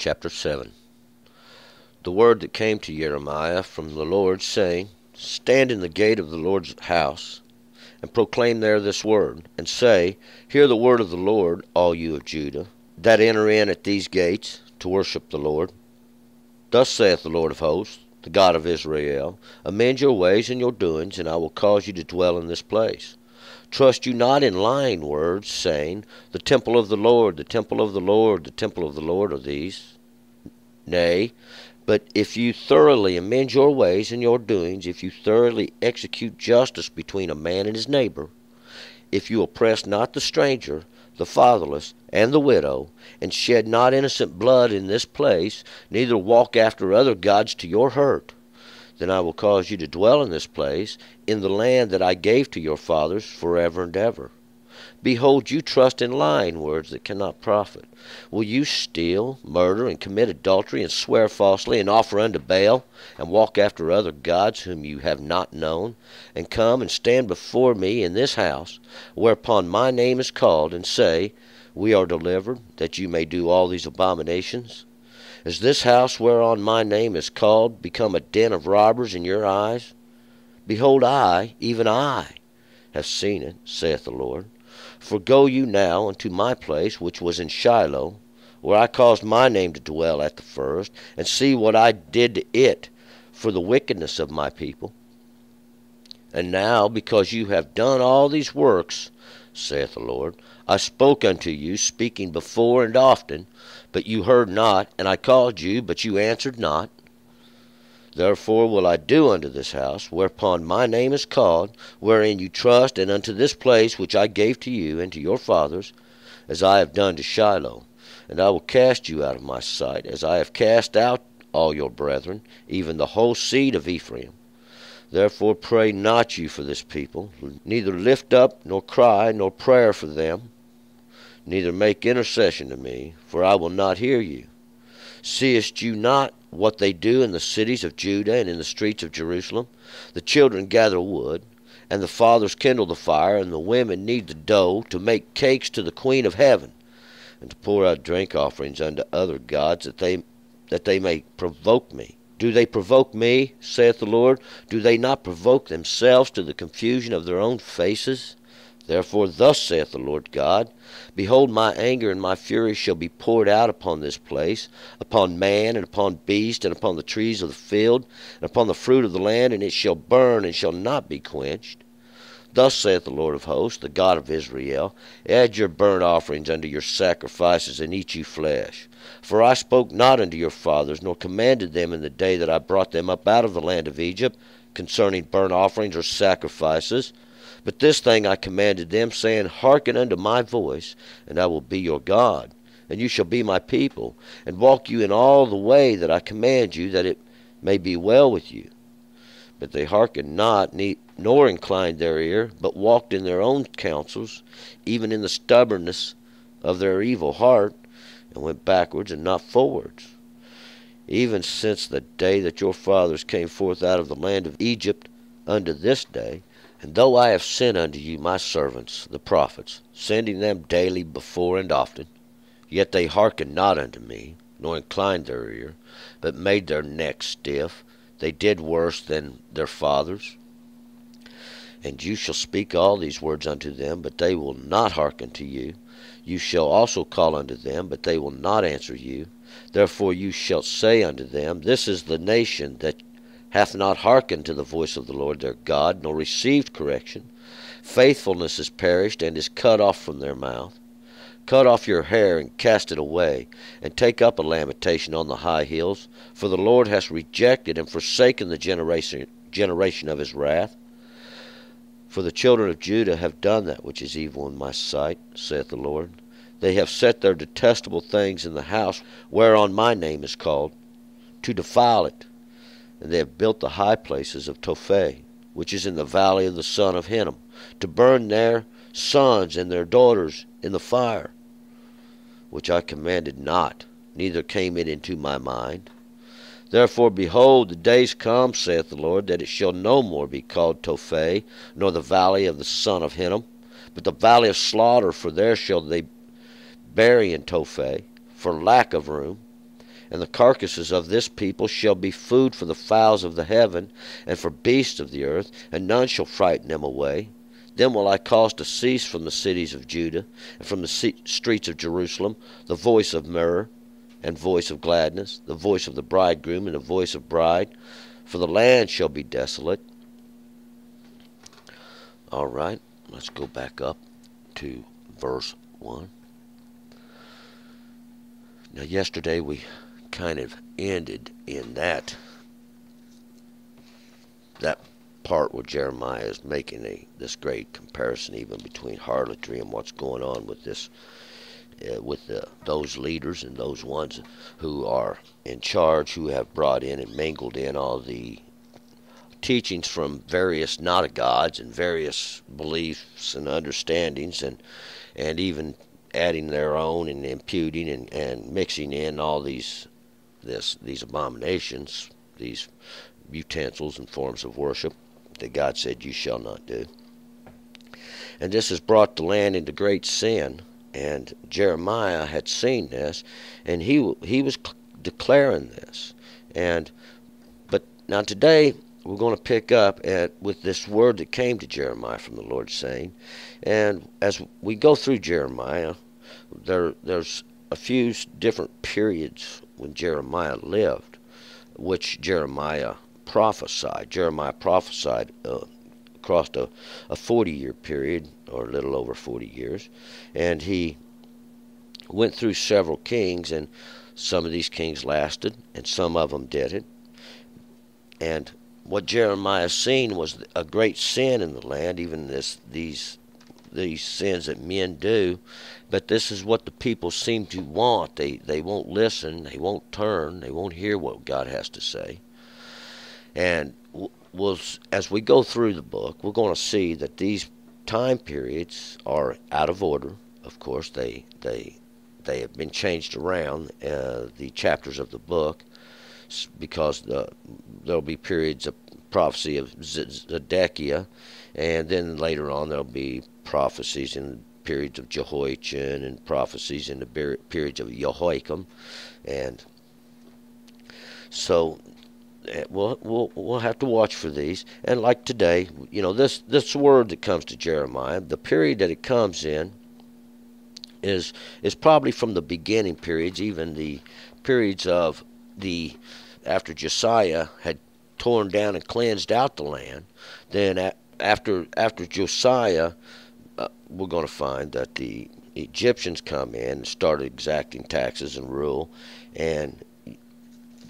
chapter 7. The word that came to Jeremiah from the Lord, saying, Stand in the gate of the Lord's house, and proclaim there this word, and say, Hear the word of the Lord, all you of Judah, that enter in at these gates to worship the Lord. Thus saith the Lord of hosts, the God of Israel, Amend your ways and your doings, and I will cause you to dwell in this place. Trust you not in lying words, saying, The temple of the Lord, the temple of the Lord, the temple of the Lord are these. Nay, but if you thoroughly amend your ways and your doings, if you thoroughly execute justice between a man and his neighbor, if you oppress not the stranger, the fatherless, and the widow, and shed not innocent blood in this place, neither walk after other gods to your hurt, then I will cause you to dwell in this place, in the land that I gave to your fathers forever and ever. Behold, you trust in lying words that cannot profit. Will you steal, murder, and commit adultery, and swear falsely, and offer unto Baal, and walk after other gods whom you have not known, and come and stand before me in this house, whereupon my name is called, and say, We are delivered, that you may do all these abominations? Is this house whereon my name is called become a den of robbers in your eyes? Behold, I, even I, have seen it, saith the Lord. For go you now unto my place, which was in Shiloh, where I caused my name to dwell at the first, and see what I did to it for the wickedness of my people. And now, because you have done all these works, saith the Lord, I spoke unto you, speaking before and often, but you heard not, and I called you, but you answered not. Therefore will I do unto this house, whereupon my name is called, wherein you trust, and unto this place which I gave to you and to your fathers, as I have done to Shiloh. And I will cast you out of my sight, as I have cast out all your brethren, even the whole seed of Ephraim. Therefore pray not you for this people, neither lift up, nor cry, nor prayer for them, neither make intercession to me, for I will not hear you. Seest you not what they do in the cities of Judah and in the streets of Jerusalem? The children gather wood, and the fathers kindle the fire, and the women knead the dough to make cakes to the Queen of Heaven, and to pour out drink offerings unto other gods, that they may provoke me. Do they provoke me, saith the Lord? Do they not provoke themselves to the confusion of their own faces? Therefore thus saith the Lord God, Behold, my anger and my fury shall be poured out upon this place, upon man, and upon beast, and upon the trees of the field, and upon the fruit of the land, and it shall burn, and shall not be quenched. Thus saith the Lord of hosts, the God of Israel, Add your burnt offerings unto your sacrifices, and eat ye flesh. For I spoke not unto your fathers, nor commanded them in the day that I brought them up out of the land of Egypt, concerning burnt offerings or sacrifices. But this thing I commanded them, saying, Hearken unto my voice, and I will be your God, and you shall be my people, and walk you in all the way that I command you, that it may be well with you. But they hearkened not, nor inclined their ear, but walked in their own counsels, even in the stubbornness of their evil heart, and went backwards and not forwards. Even since the day that your fathers came forth out of the land of Egypt unto this day, and though I have sent unto you my servants, the prophets, sending them daily before and often, yet they hearkened not unto me, nor inclined their ear, but made their necks stiff. They did worse than their fathers. And you shall speak all these words unto them, but they will not hearken to you. You shall also call unto them, but they will not answer you. Therefore you shall say unto them, This is the nation that hath not hearkened to the voice of the Lord their God, nor received correction. Faithfulness is perished, and is cut off from their mouth. Cut off your hair, and cast it away, and take up a lamentation on the high hills, for the Lord hath rejected and forsaken the generation of his wrath. For the children of Judah have done that which is evil in my sight, saith the Lord. They have set their detestable things in the house whereon my name is called, to defile it. And they have built the high places of Topheh, which is in the valley of the son of Hinnom, to burn their sons and their daughters in the fire, which I commanded not, neither came it into my mind. Therefore, behold, the days come, saith the Lord, that it shall no more be called Topheh, nor the valley of the son of Hinnom, but the valley of slaughter, for there shall they bury in Topheh, for lack of room. And the carcasses of this people shall be food for the fowls of the heaven, and for beasts of the earth, and none shall frighten them away. Then will I cause to cease from the cities of Judah, and from the streets of Jerusalem, the voice of myrrh, and voice of gladness, the voice of the bridegroom, and the voice of bride, for the land shall be desolate. All right, let's go back up to verse 1. Now, yesterday we kind of ended in that part where Jeremiah is making this great comparison even between harlotry and what's going on with this, those leaders and those ones who are in charge, who have brought in and mingled in all the teachings from various not-a-gods and various beliefs and understandings, and even adding their own and imputing and mixing in all these abominations, these utensils and forms of worship that God said you shall not do. And this has brought the land into great sin, and Jeremiah had seen this, and he was declaring this. But now today we're going to pick up with this word that came to Jeremiah from the Lord, saying, and as we go through Jeremiah, there's a few different periods when Jeremiah lived, which Jeremiah prophesied. Jeremiah prophesied across a 40-year period, or a little over 40 years, and he went through several kings, and some of these kings lasted, and some of them didn't. And what Jeremiah seen was a great sin in the land, even these sins that men do. But this is what the people seem to want. They won't listen, they won't turn, they won't hear what God has to say. And as we go through the book, we're going to see that these time periods are out of order. Of course, they have been changed around, the chapters of the book, because there'll be periods of prophecy of Zedekiah, and then later on there'll be prophecies in periods of Jehoiachin and prophecies in the periods of Jehoiakim, and so we'll have to watch for these. And like today, this word that comes to Jeremiah, the period that it comes in is probably from the beginning periods, even the periods of after Josiah had torn down and cleansed out the land. Then after Josiah, we're going to find that the Egyptians come in and started exacting taxes and rule, and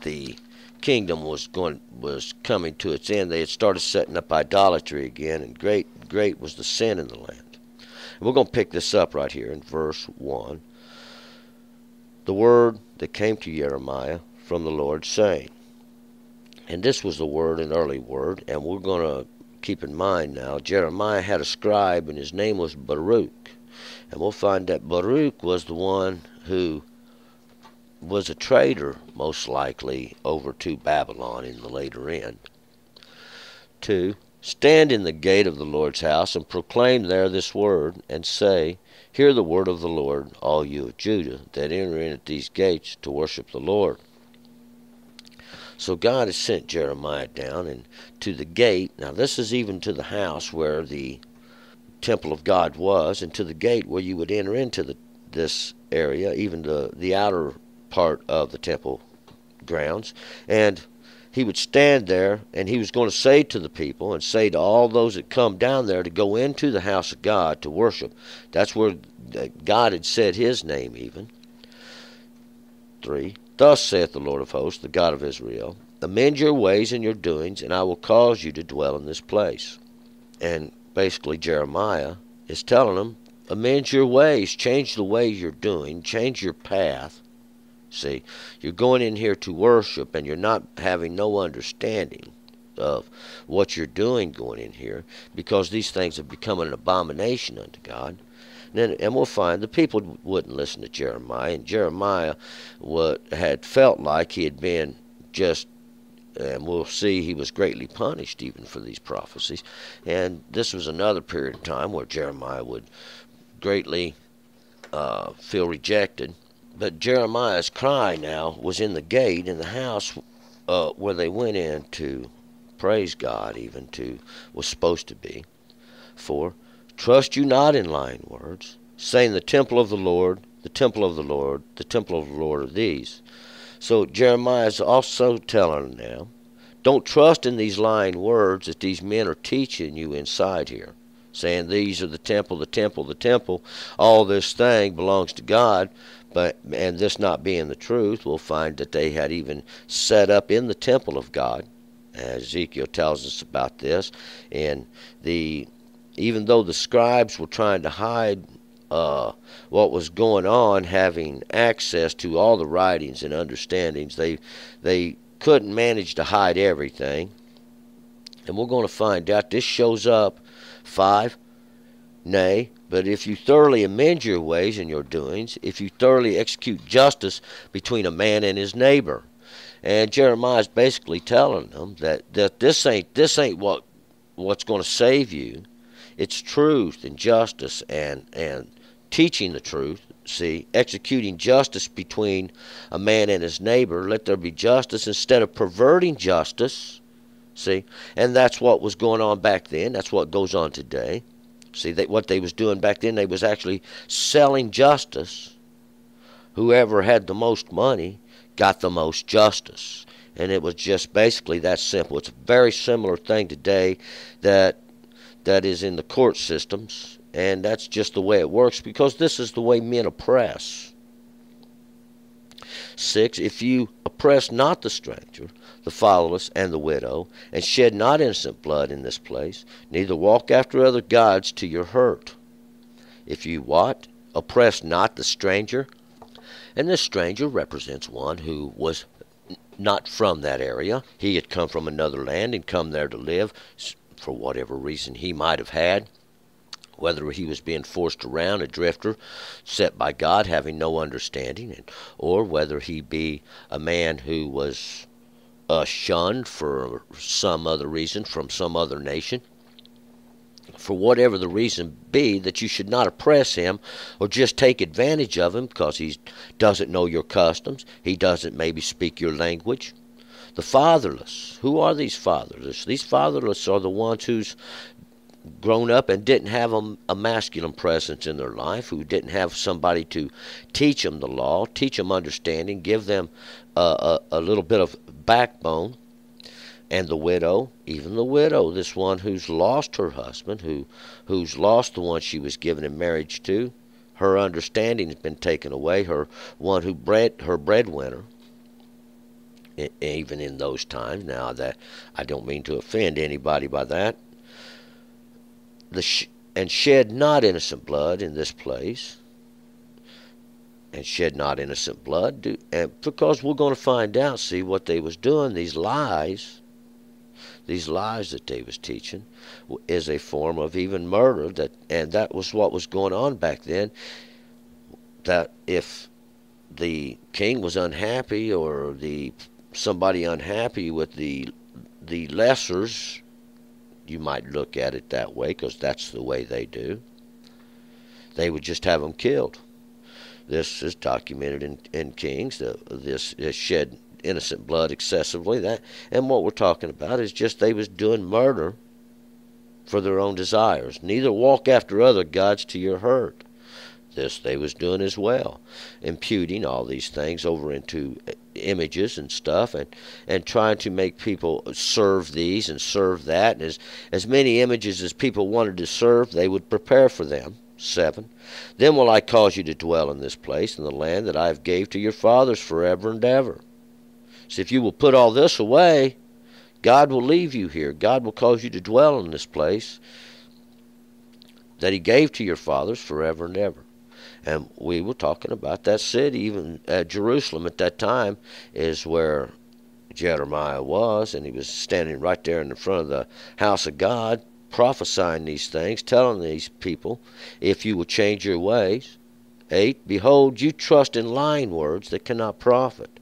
the kingdom was coming to its end. They had started setting up idolatry again, and great was the sin in the land. And we're going to pick this up right here in verse 1. The word that came to Jeremiah from the Lord, saying, and this was the word, an early word, and we're going to keep in mind now, Jeremiah had a scribe, and his name was Baruch. And we'll find that Baruch was the one who was a traitor, most likely, over to Babylon in the later end. 2. Stand in the gate of the Lord's house, and proclaim there this word, and say, hear the word of the Lord, all you of Judah, that enter in at these gates to worship the Lord. So God has sent Jeremiah down and to the gate. Now this is even to the house where the temple of God was, and to the gate where you would enter into this area, even the outer part of the temple grounds. And he would stand there, and he was going to say to the people, and say to all those that come down there, to go into the house of God to worship. That's where God had said his name even. 3. Thus saith the Lord of hosts, the God of Israel, amend your ways and your doings, and I will cause you to dwell in this place. And basically Jeremiah is telling them, amend your ways, change the way you're doing, change your path. See, you're going in here to worship, and you're not having no understanding of what you're doing going in here, because these things have become an abomination unto God. And we'll find the people wouldn't listen to Jeremiah, and Jeremiah had felt like he had been just, and we'll see he was greatly punished even for these prophecies. And this was another period of time where Jeremiah would greatly feel rejected, But Jeremiah's cry now was in the gate in the house where they went in to praise God, even to was supposed to be. For trust you not in lying words, saying the temple of the Lord, the temple of the Lord, the temple of the Lord are these. So Jeremiah is also telling them now, don't trust in these lying words that these men are teaching you inside here, saying these are the temple, the temple, the temple. All this thing belongs to God, and this not being the truth, we'll find that they had even set up in the temple of God. Ezekiel tells us about this, and even though the scribes were trying to hide what was going on, having access to all the writings and understandings, they couldn't manage to hide everything. And we're going to find out this shows up 5. Nay, but if you thoroughly amend your ways and your doings, if you thoroughly execute justice between a man and his neighbor. And Jeremiah's basically telling them that this ain't what's going to save you. It's truth and justice and teaching the truth. See, executing justice between a man and his neighbor. Let there be justice instead of perverting justice. See, and that's what was going on back then. That's what goes on today. See, what they was doing back then, they was actually selling justice. Whoever had the most money got the most justice. And it was just basically that simple. It's a very similar thing today that is in the court systems. And that's just the way it works, because this is the way men oppress. 6, if you oppress not the stranger, the fatherless, and the widow, and shed not innocent blood in this place, neither walk after other gods to your hurt. If you what? Oppress not the stranger. And this stranger represents one who was not from that area. He had come from another land and come there to live for whatever reason he might have had. Whether he was being forced around, a drifter, set by God, having no understanding, or whether he be a man who was shunned for some other reason from some other nation. For whatever the reason be, that you should not oppress him or just take advantage of him because he doesn't know your customs, he doesn't maybe speak your language. The fatherless. Who are these fatherless? These fatherless are the ones who's grown up and didn't have a masculine presence in their life, who didn't have somebody to teach them the law, teach them understanding, give them a little bit of backbone. And the widow, even the widow, this one who's lost her husband, who's lost the one she was given in marriage to, her understanding has been taken away, her breadwinner. Even in those times, now that I don't mean to offend anybody by that, and shed not innocent blood in this place, and shed not innocent blood, and because we're going to find out, see, what they was doing, these lies that they was teaching, is a form of even murder, and that was what was going on back then, that if the king was unhappy, or somebody unhappy with the lessers, you might look at it that way, because that's the way they do. They would just have them killed. This is documented in Kings. This shed innocent blood excessively. And what we're talking about is just they was doing murder for their own desires. Neither walk after other gods to your hurt. This they was doing as well, imputing all these things over into images and stuff, and trying to make people serve these and serve that. And as many images as people wanted to serve, they would prepare for them. 7, then will I cause you to dwell in this place, in the land that I have gave to your fathers forever and ever. So if you will put all this away, God will leave you here. God will cause you to dwell in this place that he gave to your fathers forever and ever. And we were talking about that city, even Jerusalem at that time, is where Jeremiah was, and he was standing right there in the front of the house of God, prophesying these things, telling these people, if you will change your ways. 8, behold, you trust in lying words that cannot profit.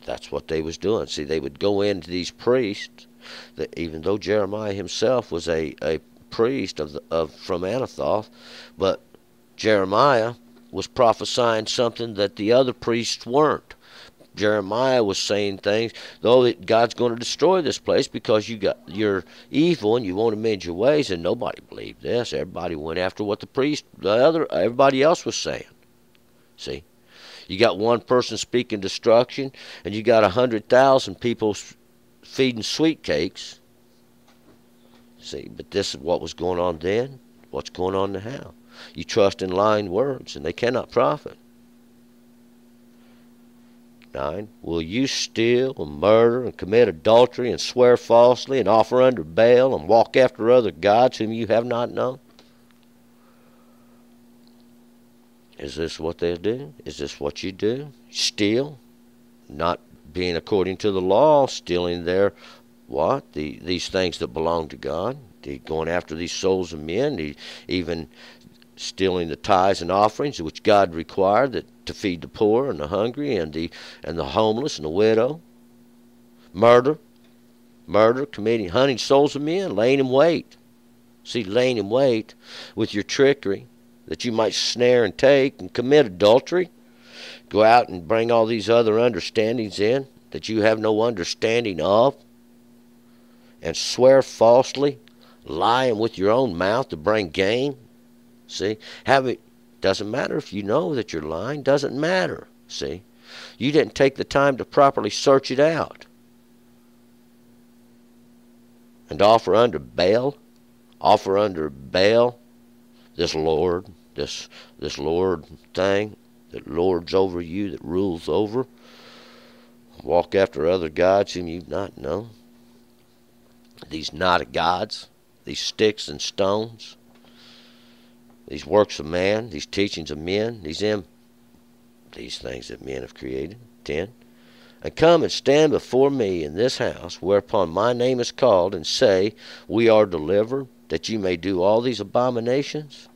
That's what they was doing. See, they would go into these priests, that even though Jeremiah himself was a priest from Anathoth, but Jeremiah was prophesying something that the other priests weren't. Jeremiah was saying things, though God's going to destroy this place because you're evil and you won't amend your ways, and nobody believed this. Everybody went after what everybody else was saying. See, you got one person speaking destruction, and you got 100,000 people feeding sweet cakes. See, but this is what was going on then. What's going on now? You trust in lying words, and they cannot profit. 9. Will you steal and murder and commit adultery and swear falsely and offer under Baal and walk after other gods whom you have not known? Is this what they do? Is this what you do? Steal, not being according to the law, stealing these things that belong to God. Going after these souls of men, even stealing the tithes and offerings which God required to feed the poor and the hungry and the homeless and the widow. Murder, hunting souls of men, laying in wait. See, laying in wait with your trickery that you might snare and take, and commit adultery. Go out and bring all these other understandings in that you have no understanding of, and swear falsely, lying with your own mouth to bring gain. See, doesn't matter if you know that you're lying. Doesn't matter. See, you didn't take the time to properly search it out. And offer under Baal, this Lord thing that lords over you, that rules over. Walk after other gods whom you've not known. These not gods, these sticks and stones, these works of man, these teachings of men, these things that men have created. 10. And come and stand before me in this house, whereupon my name is called, and say, we are delivered, that you may do all these abominations.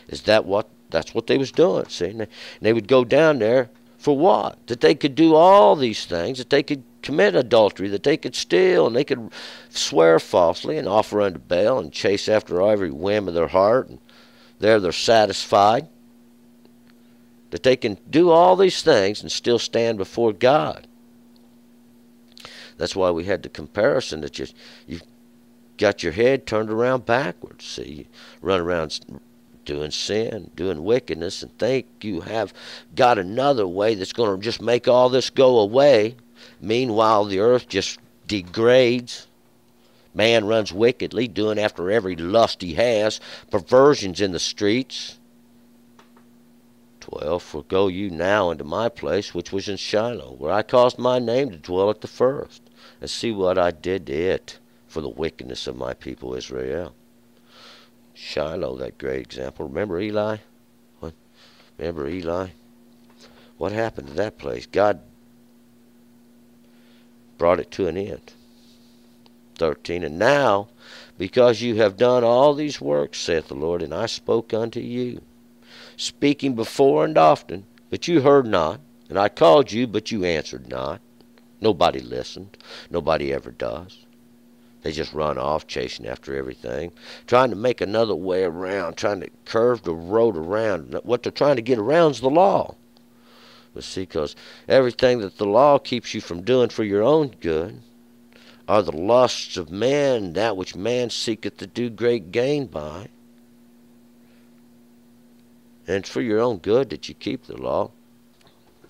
That's what they was doing, see? And they would go down there for what? That they could do all these things, that they could commit adultery, that they could steal, and they could swear falsely and offer unto Baal and chase after every whim of their heart, and there they're satisfied. That they can do all these things and still stand before God. That's why we had the comparison that you've got your head turned around backwards. See, you run around doing sin, doing wickedness, and think you have got another way that's going to just make all this go away. Meanwhile, the earth just degrades. Man runs wickedly, doing after every lust he has, perversions in the streets. 12. For go you now into my place, which was in Shiloh, where I caused my name to dwell at the first, and see what I did to it for the wickedness of my people Israel. Shiloh, that great example. Remember Eli? Remember Eli? What happened to that place? God brought it to an end. 13. And now, because you have done all these works, saith the Lord, and I spoke unto you, speaking before and often, but you heard not, and I called you, but you answered not. Nobody listened. Nobody ever does. They just run off chasing after everything, trying to make another way around, trying to curve the road around. What they're trying to get around is the law. But see, because everything that the law keeps you from doing for your own good are the lusts of man, that which man seeketh to do great gain by. And it's for your own good that you keep the law.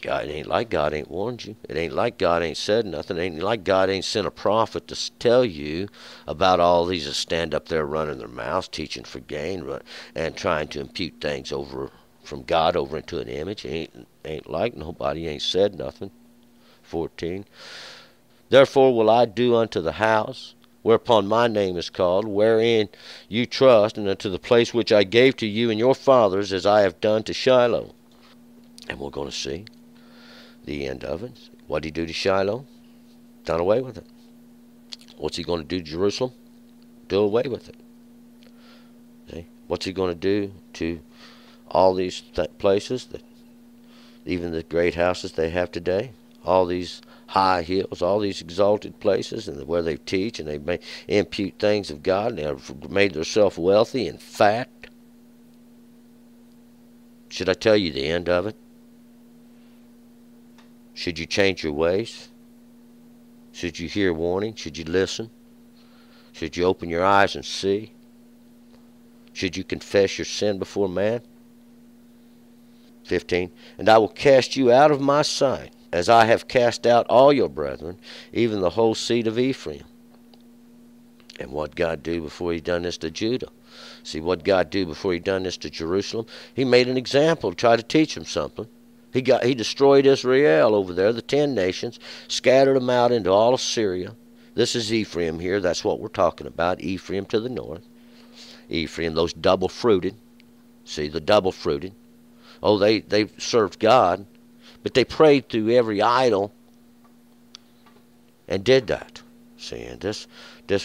God, it ain't like God ain't warned you. It ain't like God ain't said nothing. It ain't like God ain't sent a prophet to tell you about all these that stand up there running their mouths, teaching for gain, and trying to impute things over from God over into an image. It ain't like nobody ain't said nothing. 14. Therefore will I do unto the house whereupon my name is called, wherein you trust, and unto the place which I gave to you and your fathers, as I have done to Shiloh. And we're going to see the end of it. What did he do to Shiloh? Done away with it. What's he going to do to Jerusalem? Do away with it. See? What's he going to do to all these places, that even the great houses they have today? All these high hills, all these exalted places, and where they teach and they may impute things of God, and they have made themselves wealthy and fat. Should I tell you the end of it? Should you change your ways? Should you hear warning? Should you listen? Should you open your eyes and see? Should you confess your sin before man? 15. And I will cast you out of my sight, as I have cast out all your brethren, even the whole seed of Ephraim. And what God do before he done this to Judah? See, what God do before he done this to Jerusalem? He made an example to try to teach them something. He destroyed Israel over there, the 10 nations, scattered them out into all of Syria. This is Ephraim here. That's what we're talking about. Ephraim to the north. Ephraim, those double-fruited. See, the double-fruited. Oh, they served God, but they prayed through every idol and did that. See, and this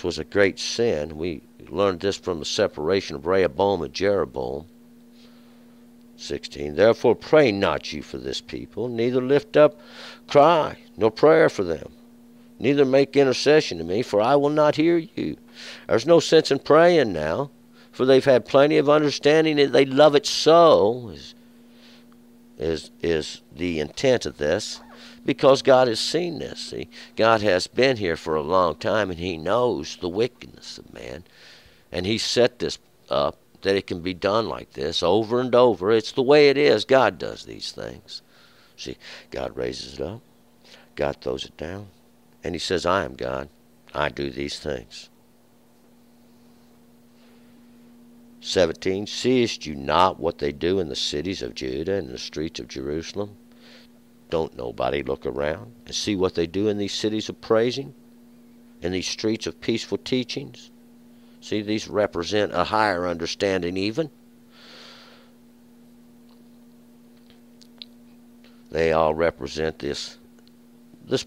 was a great sin. We learned this from the separation of Rehoboam and Jeroboam. 16. Therefore pray not ye for this people, neither lift up cry nor prayer for them, neither make intercession to me, for I will not hear you. There's no sense in praying now, for they've had plenty of understanding, and they love it so, is the intent of this, because God has seen this. See, God has been here for a long time, and he knows the wickedness of man, and he set this up that it can be done like this over and over. It's the way it is. God does these things. See, God raises it up. God throws it down. And he says, I am God. I do these things. 17. Seest you not what they do in the cities of Judah and the streets of Jerusalem? Don't nobody look around and see what they do in these cities of praising, in these streets of peaceful teachings? See, these represent a higher understanding even. They all represent this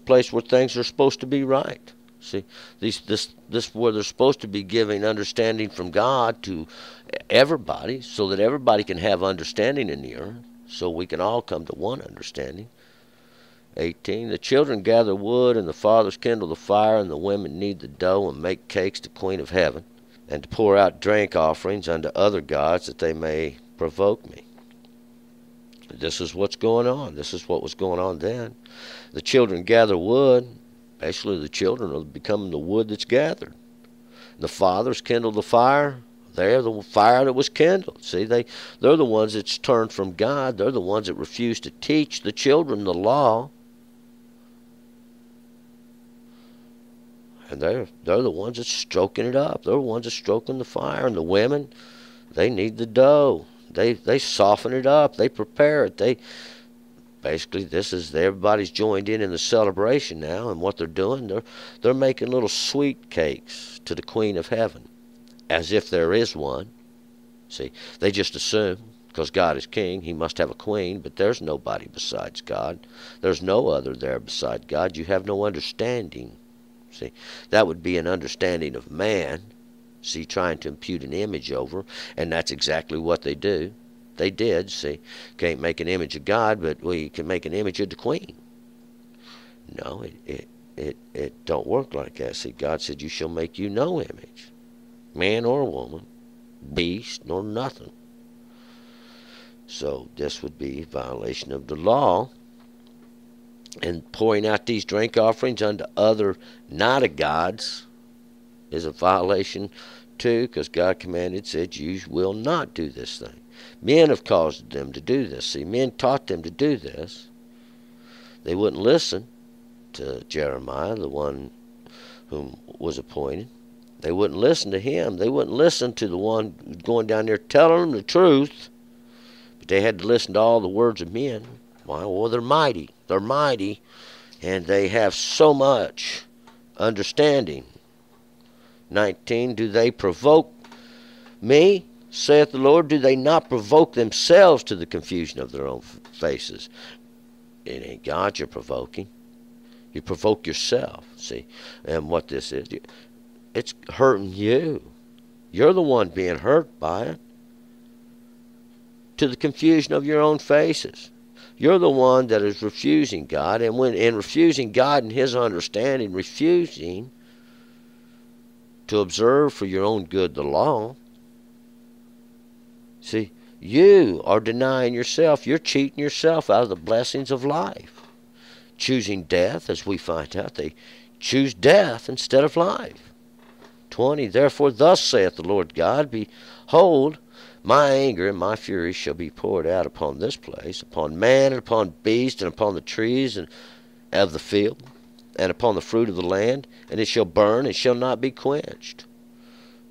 place where things are supposed to be right. See, this where they're supposed to be giving understanding from God to everybody, so that everybody can have understanding in the earth, so we can all come to one understanding. 18. The children gather wood, and the fathers kindle the fire, and the women knead the dough, and make cakes to Queen of Heaven, and to pour out drink offerings unto other gods, that they may provoke me. This is what's going on. This is what was going on then. The children gather wood. Basically, the children are becoming the wood that's gathered. The fathers kindle the fire. They're the fire that was kindled. See, they're the ones that's turned from God. They're the ones that refuse to teach the children the law. And they're the ones that's stroking it up. They're the ones that's stroking the fire. And the women, they knead the dough. They soften it up. They prepare it. Basically, everybody's joined in the celebration now. And what they're doing, they're making little sweet cakes to the Queen of Heaven, as if there is one. See, they just assume, because God is king, he must have a queen, but there's nobody besides God. There's no other there beside God. You have no understanding. See, that would be an understanding of man, see, trying to impute an image over, and that's exactly what they do. They did, see, can't make an image of God, but we can make an image of the queen. No, it don't work like that. See, God said, you shall make you no image, man or woman, beast nor nothing. So this would be a violation of the law. And pouring out these drink offerings unto other not a gods is a violation too, because God commanded, said, you will not do this thing. Men have caused them to do this. See, men taught them to do this. They wouldn't listen to Jeremiah, the one whom was appointed. They wouldn't listen to him. They wouldn't listen to the one going down there telling them the truth. But they had to listen to all the words of men. Why? Well, they're mighty. They're mighty, and they have so much understanding. 19, do they provoke me, saith the Lord? Do they not provoke themselves to the confusion of their own faces? It ain't God you're provoking. You provoke yourself, see. And what this is, it's hurting you. You're the one being hurt by it. To the confusion of your own faces. You're the one that is refusing God, and when in refusing God and his understanding, refusing to observe for your own good the law, see, You are denying yourself. You're cheating yourself out of the blessings of life. Choosing death, as we find out. They choose death instead of life. 20. Therefore thus saith the Lord God, Behold, my anger and my fury shall be poured out upon this place, upon man and upon beast and upon the trees and of the field, and upon the fruit of the land, and it shall burn and shall not be quenched.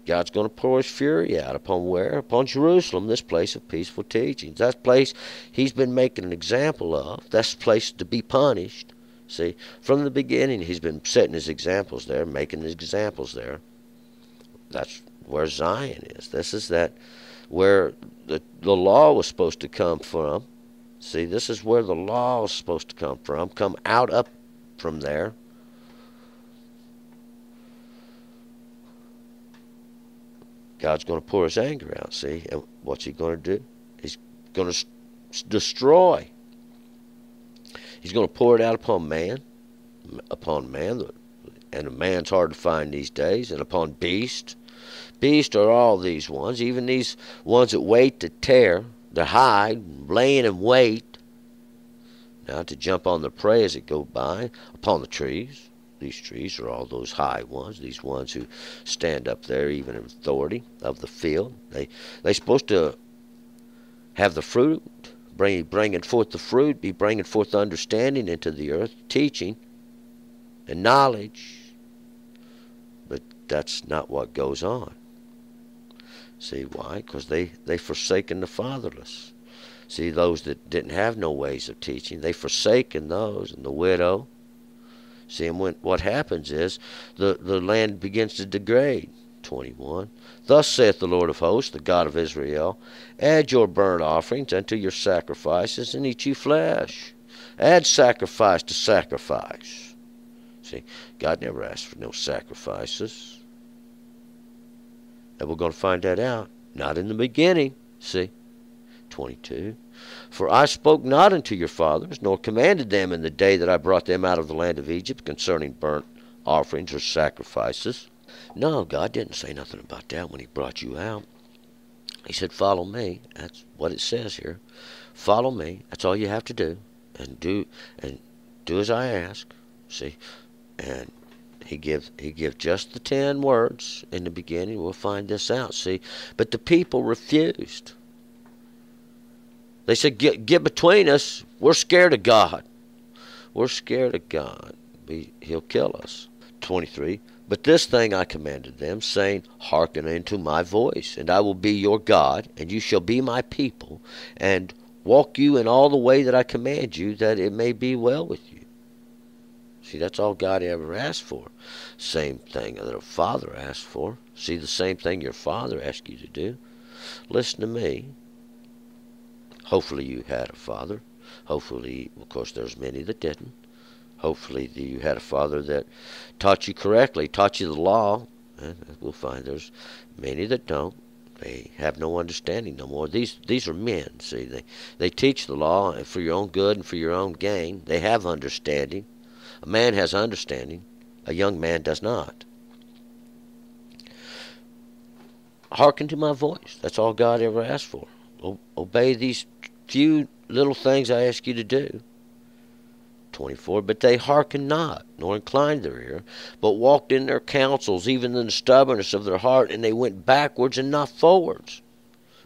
God's going to pour his fury out upon where? Upon Jerusalem, this place of peaceful teachings. That place he's been making an example of. That's the place to be punished. See, from the beginning he's been setting his examples there, making his examples there. That's where Zion is. This is that where the law was supposed to come from. See, this is where the law is supposed to come from. Come out up from there. God's going to pour his anger out, see? And what's he going to do? He's going to destroy. He's going to pour it out upon man, and a man's hard to find these days, and upon beast. Beast are all these ones, even these ones that wait to tear, to hide, laying in wait, now to jump on the prey as it go by, upon the trees. These trees are all those high ones, these ones who stand up there even in authority of the field. They're supposed to have the fruit, bringing forth the fruit, be bringing forth understanding into the earth, teaching and knowledge. But that's not what goes on. See why? Because they forsaken the fatherless. See, those that didn't have no ways of teaching, they forsaken those, and the widow. See, and what happens is the land begins to degrade. 21. Thus saith the Lord of hosts, the God of Israel, add your burnt offerings unto your sacrifices, and eat ye flesh. Add sacrifice to sacrifice. See, God never asked for no sacrifices. And we're going to find that out. Not in the beginning. See, 22. For I spoke not unto your fathers, nor commanded them in the day that I brought them out of the land of Egypt concerning burnt offerings or sacrifices. No, God didn't say nothing about that when he brought you out. He said, follow me. That's what it says here. Follow me. That's all you have to do. And do as I ask. See, and he gives just the 10 words in the beginning. We'll find this out. See, but the people refused. They said, get between us. We're scared of God. We're scared of God. He'll kill us. 23. But this thing I commanded them, saying, hearken unto my voice, and I will be your God, and you shall be my people, and walk you in all the way that I command you, that it may be well with you. See, that's all God ever asked for. Same thing that a father asked for. See, the same thing your father asked you to do. Listen to me. Hopefully you had a father. Hopefully, of course, there's many that didn't. Hopefully you had a father that taught you correctly, taught you the law. And we'll find there's many that don't. They have no understanding no more. These are men, see. They teach the law for your own good and for your own gain. They have understanding. A man has understanding. A young man does not. Hearken to my voice. That's all God ever asked for. Obey these few little things I ask you to do. 24. But they hearkened not, nor inclined their ear, but walked in their counsels, even in the stubbornness of their heart, and they went backwards and not forwards.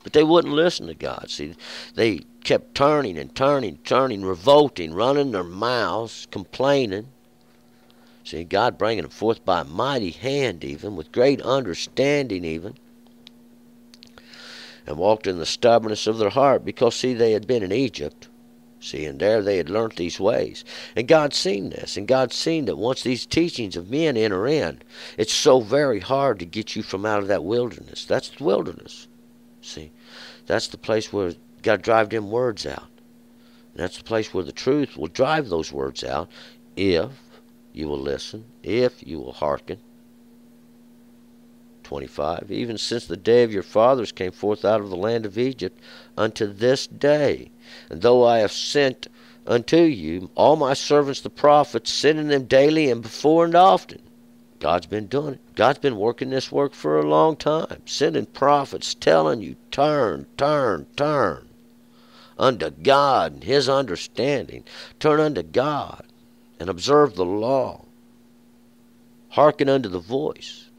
But they wouldn't listen to God. See, they kept turning, revolting, running their mouths, complaining. See, God bringing them forth by a mighty hand even, with great understanding even. And walked in the stubbornness of their heart, because, see, they had been in Egypt. See, and there they had learnt these ways. And God's seen this, and God's seen that once these teachings of men enter in, it's so very hard to get you from out of that wilderness. That's the wilderness. See, that's the place where you got to drive them words out. And that's the place where the truth will drive those words out if you will listen, if you will hearken. 25. Even since the day of your fathers came forth out of the land of Egypt unto this day. And though I have sent unto you all my servants the prophets, sending them daily and before and often. God's been doing it. God's been working this work for a long time, sending prophets telling you, turn, turn, turn unto God and his understanding. Turn unto God and observe the law. Hearken unto the voice.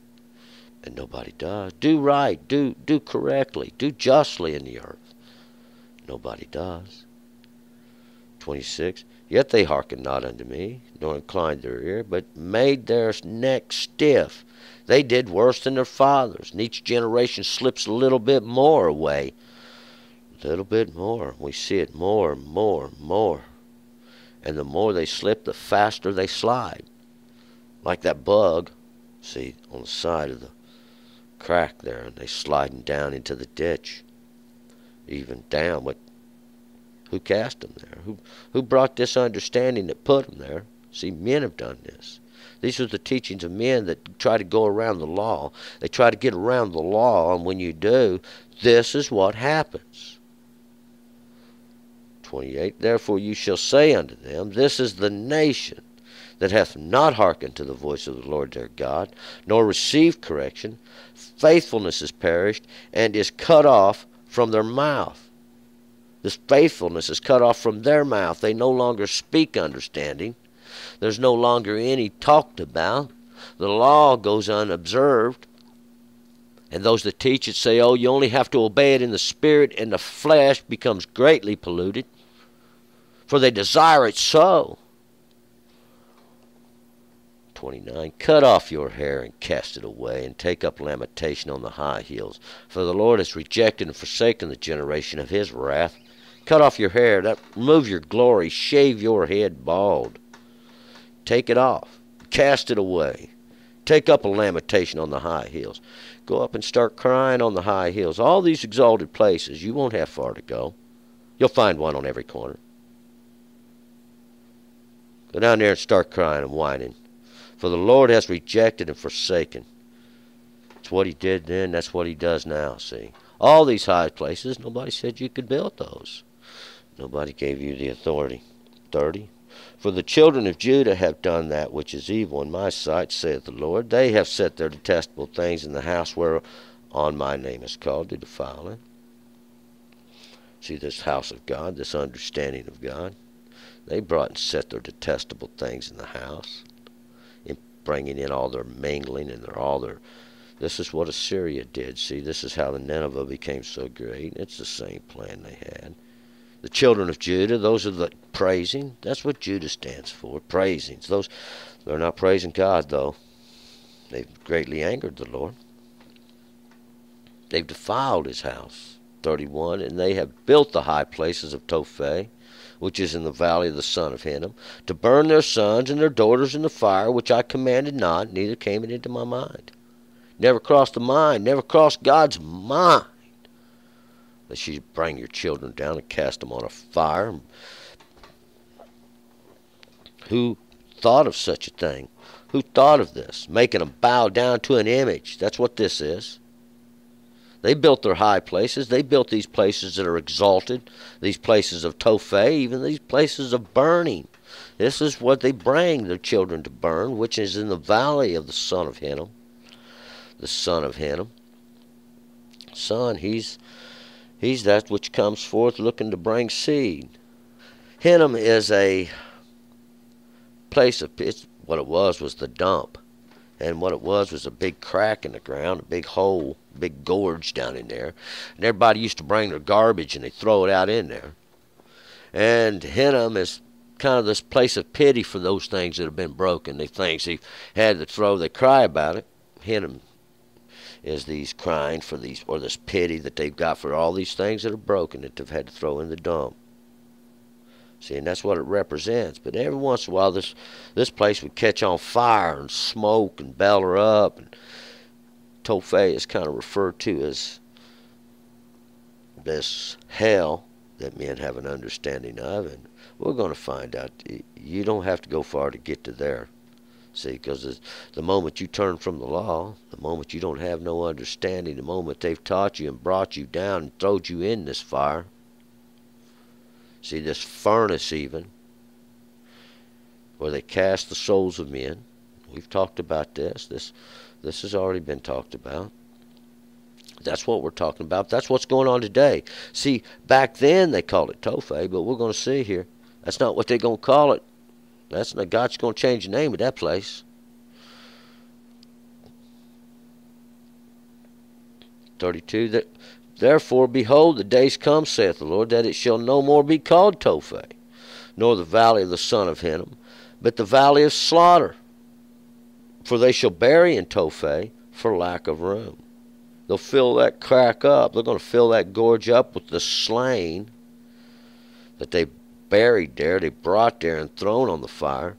And nobody does. Do right, do correctly, do justly in the earth. Nobody does. 26. Yet they hearken not unto me, nor inclined their ear, but made their neck stiff. They did worse than their fathers, and each generation slips a little bit more away. A little bit more. We see it more and more and more. And the more they slip, the faster they slide. Like that bug, see, on the side of the crack there, and they sliding down into the ditch. Even down, but who cast them there? Who brought this understanding that put them there? See, men have done this. These are the teachings of men that try to go around the law. They try to get around the law, and when you do, this is what happens. 28. Therefore you shall say unto them, this is the nation that hath not hearkened to the voice of the Lord their God, nor received correction. Faithfulness is perished, and is cut off from their mouth. This faithfulness is cut off from their mouth. They no longer speak understanding. There's no longer any talked about. The law goes unobserved. And those that teach it say, oh, you only have to obey it in the spirit, and the flesh becomes greatly polluted, for they desire it so. 29. Cut off your hair and cast it away, and take up lamentation on the high hills. For the Lord has rejected and forsaken the generation of his wrath. Cut off your hair, remove your glory, shave your head bald. Take it off, cast it away. Take up a lamentation on the high hills. Go up and start crying on the high hills. All these exalted places, you won't have far to go. You'll find one on every corner. Go down there and start crying and whining. For the Lord has rejected and forsaken. It's what he did then, that's what he does now, see. All these high places, nobody said you could build those. Nobody gave you the authority. 30. For the children of Judah have done that which is evil in my sight, saith the Lord. They have set their detestable things in the house whereon my name is called, to defile it. See, this house of God, this understanding of God, they brought and set their detestable things in the house, in bringing in all their mingling and all their... This is what Assyria did. See, this is how the Nineveh became so great. It's the same plan they had. The children of Judah, those are the praising. That's what Judah stands for, praising. They're not praising God, though. They've greatly angered the Lord. They've defiled his house. 31. And they have built the high places of Topheh, which is in the valley of the son of Hinnom, to burn their sons and their daughters in the fire, which I commanded not, neither came it into my mind. Never crossed the mind, never crossed God's mind, that you bring your children down and cast them on a fire. Who thought of such a thing? Who thought of this? Making them bow down to an image. That's what this is. They built their high places. They built these places that are exalted, these places of Topheh, even these places of burning. This is what they bring their children to burn, which is in the valley of the son of Hinnom. The son of Hinnom. Son, he's that which comes forth looking to bring seed. Hinnom is a place of... what it was the dump. And what it was a big crack in the ground, a big hole, a big gorge down in there. And everybody used to bring their garbage and they throw it out in there. And Hinnom is kind of this place of pity for those things that have been broken. The things he had to throw, they cry about it. Hinnom is these crying for these, or this pity that they've got for all these things that are broken that they've had to throw in the dump. See, and that's what it represents. But every once in a while, this place would catch on fire and smoke and bellow up. And Topheh is kind of referred to as this hell that men have an understanding of. And we're going to find out. You don't have to go far to get to there. See, because the moment you turn from the law, the moment you don't have no understanding, the moment they've taught you and brought you down and throwed you in this fire, see, this furnace even, where they cast the souls of men, We've talked about this. This has already been talked about. That's what we're talking about. That's what's going on today. See, back then they called it Tophet, but we're going to see here. That's not what they're going to call it. That's not, God's going to change the name of that place. 32. Therefore, behold, the days come, saith the Lord, that it shall no more be called Tophet, nor the valley of the son of Hinnom, but the valley of slaughter. For they shall bury in Tophet for lack of room. They'll fill that crack up. They're going to fill that gorge up with the slain that they buried there, they brought there and thrown on the fire.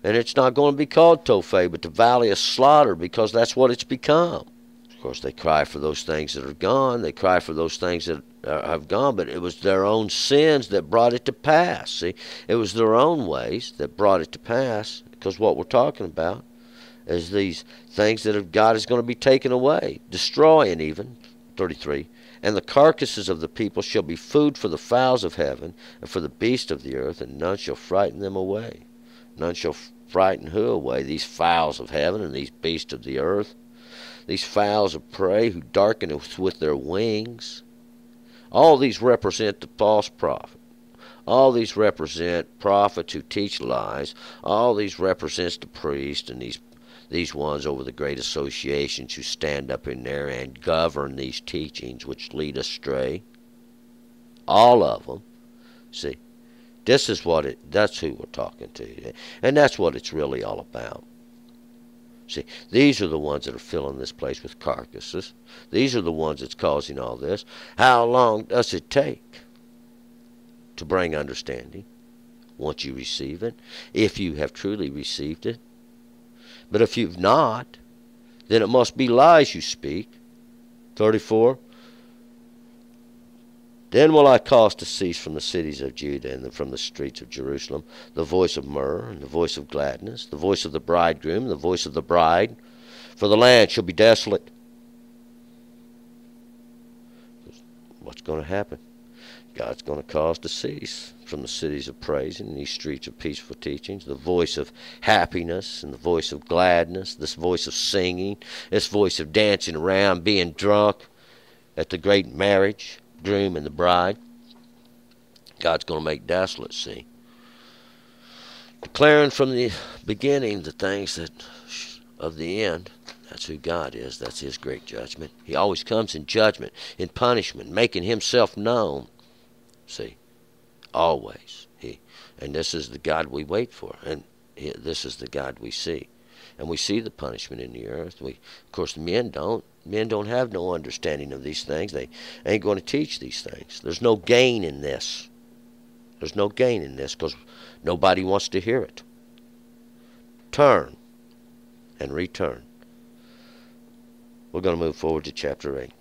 And it's not going to be called Tophet, but the valley of slaughter, because that's what it's become. Of course, they cry for those things that are gone. They cry for those things that have gone, but it was their own sins that brought it to pass. See, it was their own ways that brought it to pass, because what we're talking about is these things that God is going to be taken away, destroying even. 33. And the carcasses of the people shall be food for the fowls of heaven and for the beasts of the earth, and none shall frighten them away. None shall frighten who away? These fowls of heaven and these beasts of the earth. These fowls of prey who darken us with their wings. All these represent the false prophet. All these represent prophets who teach lies. All these represents the priest and these ones over the great associations who stand up in there and govern these teachings which lead astray. All of them. See, that's who we're talking to. And that's what it's really all about. See, these are the ones that are filling this place with carcasses. These are the ones that's causing all this. How long does it take to bring understanding once you receive it? If you have truly received it. But if you've not, then it must be lies you speak. 34. Then will I cause to cease from the cities of Judah and from the streets of Jerusalem the voice of myrrh and the voice of gladness, the voice of the bridegroom, the voice of the bride. For the land shall be desolate. What's going to happen? God's going to cause to cease from the cities of praise and these streets of peaceful teachings, the voice of happiness and the voice of gladness, this voice of singing, this voice of dancing around, being drunk at the great marriage, groom and the bride. God's going to make desolate, see. Declaring from the beginning the things that of the end. That's who God is. That's his great judgment. He always comes in judgment, in punishment, making himself known. See, always. And this is the God we wait for, and this is the God we see. And we see the punishment in the earth. Of course, men don't. Men don't have no understanding of these things. They ain't going to teach these things. There's no gain in this. There's no gain in this because nobody wants to hear it. Turn and return. We're going to move forward to chapter 8.